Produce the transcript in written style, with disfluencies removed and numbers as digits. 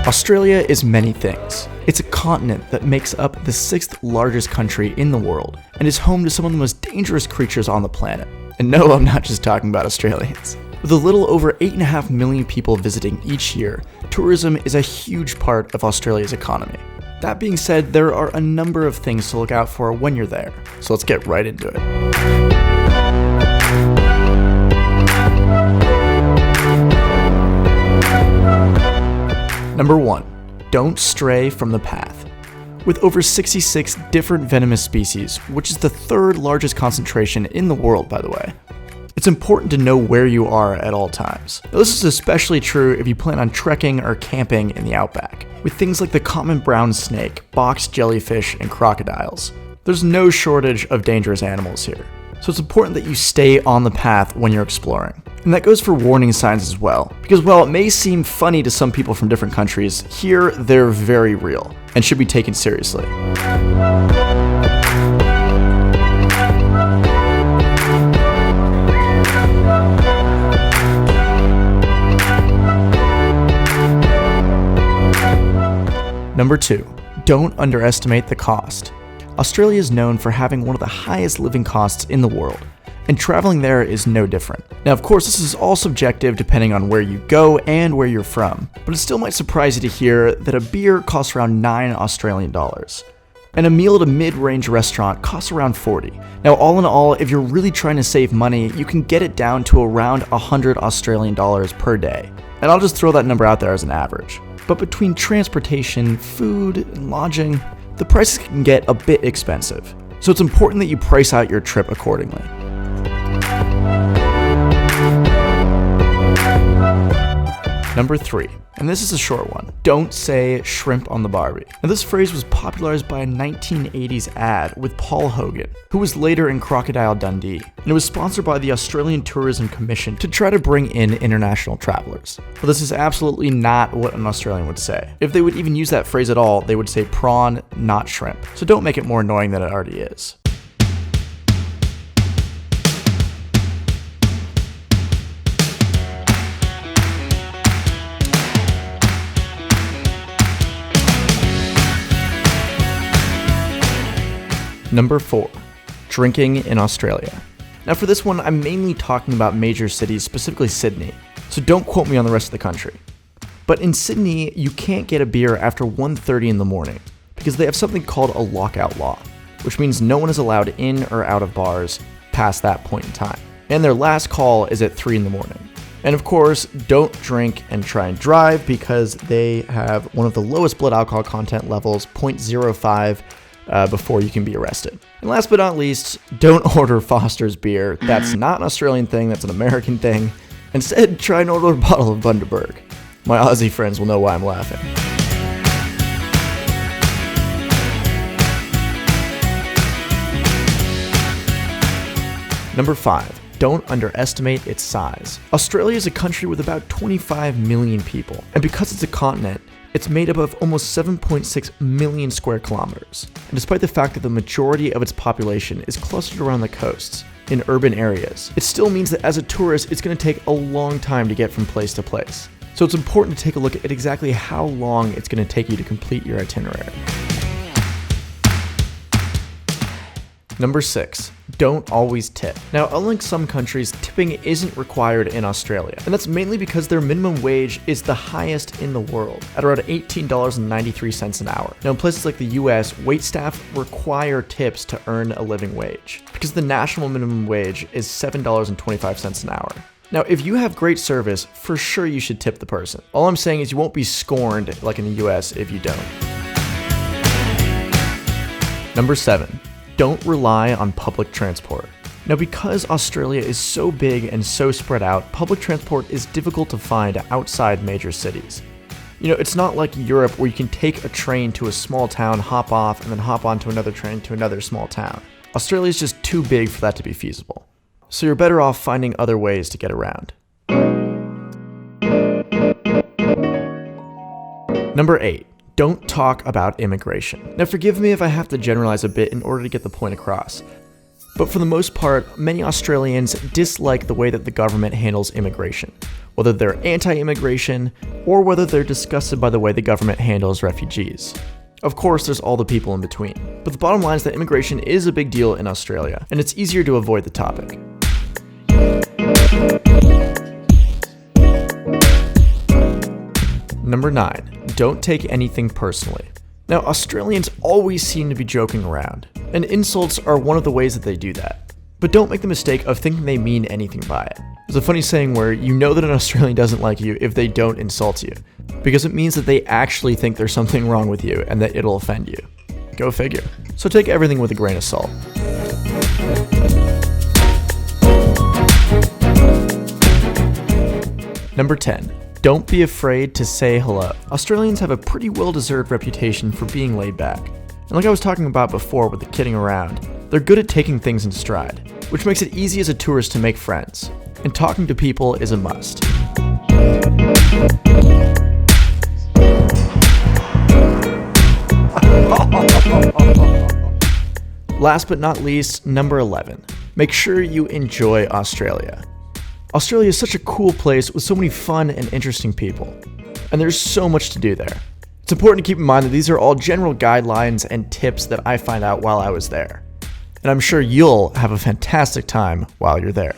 Australia is many things. It's a continent that makes up the 6th largest country in the world and is home to some of the most dangerous creatures on the planet. And no, I'm not just talking about Australians. With a little over 8.5 million people visiting each year, tourism is a huge part of Australia's economy. That being said, there are a number of things to look out for when you're there, so let's get right into it. Number 1. Don't stray from the path. With over 66 different venomous species, which is the 3rd largest concentration in the world, by the way, it's important to know where you are at all times. Now, this is especially true if you plan on trekking or camping in the outback. With things like the common brown snake, box jellyfish, and crocodiles, there's no shortage of dangerous animals here. So it's important that you stay on the path when you're exploring. And that goes for warning signs as well, because while it may seem funny to some people from different countries, here they're very real and should be taken seriously. Number 2. Don't underestimate the cost. Australia is known for having one of the highest living costs in the world, and traveling there is no different. Now, of course, this is all subjective depending on where you go and where you're from, but it still might surprise you to hear that a beer costs around $9 Australian dollars, and a meal at a mid-range restaurant costs around $40. Now, all in all, if you're really trying to save money, you can get it down to around $100 Australian dollars per day. And I'll just throw that number out there as an average. But between transportation, food, and lodging, the prices can get a bit expensive. So it's important that you price out your trip accordingly. Number 3, and this is a short one. Don't say shrimp on the barbie. Now, this phrase was popularized by a 1980s ad with Paul Hogan, who was later in Crocodile Dundee, and it was sponsored by the Australian Tourism Commission to try to bring in international travelers. But this is absolutely not what an Australian would say. If they would even use that phrase at all, they would say prawn, not shrimp. So don't make it more annoying than it already is. Number 4. Drinking in Australia. Now for this one, I'm mainly talking about major cities, specifically Sydney, so don't quote me on the rest of the country. But in Sydney, you can't get a beer after 1:30 in the morning, because they have something called a lockout law, which means no one is allowed in or out of bars past that point in time. And their last call is at 3 in the morning. And of course, don't drink and try and drive, because they have one of the lowest blood alcohol content levels, 0.05, before you can be arrested. And last but not least, don't order Foster's beer. That's not an Australian thing, that's an American thing. Instead, try and order a bottle of Bundaberg. My Aussie friends will know why I'm laughing. Number 5. Don't underestimate its size. Australia is a country with about 25 million people, and because it's a continent, it's made up of almost 7.6 million square kilometers. And despite the fact that the majority of its population is clustered around the coasts, in urban areas, it still means that as a tourist, it's going to take a long time to get from place to place. So it's important to take a look at exactly how long it's going to take you to complete your itinerary. Number 6. Don't always tip. Now, unlike some countries, tipping isn't required in Australia, and that's mainly because their minimum wage is the highest in the world, at around $18.93 an hour. Now, in places like the US, waitstaff require tips to earn a living wage, because the national minimum wage is $7.25 an hour. Now, if you have great service, for sure you should tip the person. All I'm saying is you won't be scorned like in the US if you don't. Number 7. Don't rely on public transport. Now, because Australia is so big and so spread out, public transport is difficult to find outside major cities. You know, it's not like Europe where you can take a train to a small town, hop off, and then hop onto another train to another small town. Australia is just too big for that to be feasible. So you're better off finding other ways to get around. Number 8. Don't talk about immigration. Now, forgive me if I have to generalize a bit in order to get the point across, but for the most part, many Australians dislike the way that the government handles immigration, whether they're anti-immigration or whether they're disgusted by the way the government handles refugees. Of course, there's all the people in between, but the bottom line is that immigration is a big deal in Australia, and it's easier to avoid the topic. Number 9, don't take anything personally. Now, Australians always seem to be joking around, and insults are one of the ways that they do that. But don't make the mistake of thinking they mean anything by it. There's a funny saying where you know that an Australian doesn't like you if they don't insult you, because it means that they actually think there's something wrong with you and that it'll offend you. Go figure. So take everything with a grain of salt. Number 10. Don't be afraid to say hello. Australians have a pretty well-deserved reputation for being laid back. And like I was talking about before with the kidding around, they're good at taking things in stride, which makes it easy as a tourist to make friends. And talking to people is a must. Last but not least, number 11. Make sure you enjoy Australia. Australia is such a cool place with so many fun and interesting people, and there's so much to do there. It's important to keep in mind that these are all general guidelines and tips that I find out while I was there, and I'm sure you'll have a fantastic time while you're there.